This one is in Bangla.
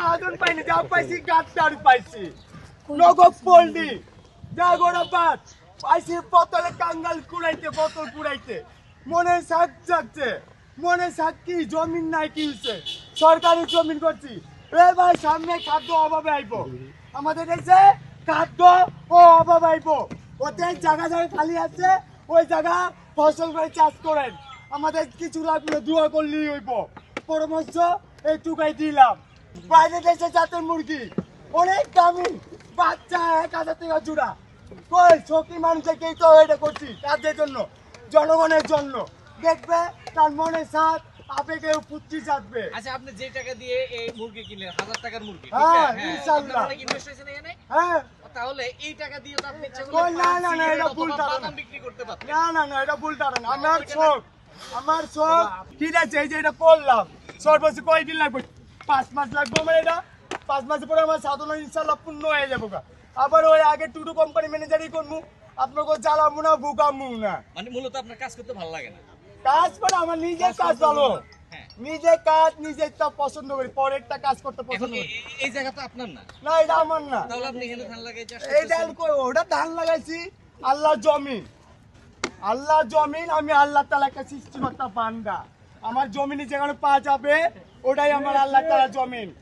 মাহাজন পাইনি, যা পাইছি গাদ্দার পাইছি, নগদ পল্লি, জাগোড়া পাট পাইছি, বোতলে কাঙ্গাল কুড়াইতে, বোতল কুড়াইতে, মনে শাক যাচ্ছে, মনে শাক কি জমিন নাই, কি হচ্ছে সরকারি জমিন করছি। এ ভাই সামনে খাদ্য অভাবে আইব, আমাদের দেশে খাদ্য ও অভাব আইব, ওতে জায়গা জায়গা খালি আছে, ওই জায়গা ফসল করে চাষ করেন, আমাদের কিছু লাগলে দোয়া করলেই হইব, পরামর্শ এইটুকাই দিলাম। বাইরে দেশে জাতের মুরগি অনেক দামি, বাচ্চা 1000 টাকা জোড়া, কই শৌখিন মানুষকেই তো এটা করছি, কাজের জন্য, জনগণের জন্য, দেখবে তার মনে সাথ আবেগে পুষ্টি চাটবে। আচ্ছা, আপনি যে টাকা দিয়ে এই মুরগি কিনলেন 1000 টাকার মুরগি, ঠিক হ্যাঁ, আছে? ইনশাআল্লাহ। আপনার অনেক ইনভেস্ট হয়েছে না এখানে? হ্যাঁ, তাহলে এই টাকা দিয়ে তো আপনি ইচ্ছা কই করলে না, পান, না, না, সিগারেট এটা অথবা ভুল ধারণা। বাদাম বিক্রি করতে পারতেন। না না না, এটা ভুল ধারণা, আমার শখ, আমার শখ, ঠিক আছে, এই যে এটা করলাম, সর্বোচ্চ কয়দিন লাগবে? 5 মাস লাগবে আমার, এটা 5 মাসের পরে আমার সাধনা ইনশাল্লাহ পূর্ণ হয়ে যাবো গা। আবার ওই আগে টুটু কোম্পানি ম্যানেজারই করবো, আপনাকে জ্বালাবো না, বুকামু না, মানে মূলত আপনার কাজ করতে ভালো লাগে না। কাজ করে আমার নিজের কাজ ভালো, হ্যাঁ। নিজের কাজ নিজেরটা পছন্দ করি, পরেরটা কাজ করতে এখন পছন্দ করি এই জায়গা তো আপনার না, না, এটা আমার না। তাহলে আপনি এখানে ধান লাগাই চাষ এই ধান করতেছেন। কই, ওটা ধান লাগাইছি, আল্লাহ জমিন, আল্লাহ জমিন, আমি আল্লাহ তাআলা একটা সৃষ্টিকর্তা বান্দা, আমার জমিনে যেখানে পা যাবে ওটাই আমার আল্লাহ তাআলা জমিন।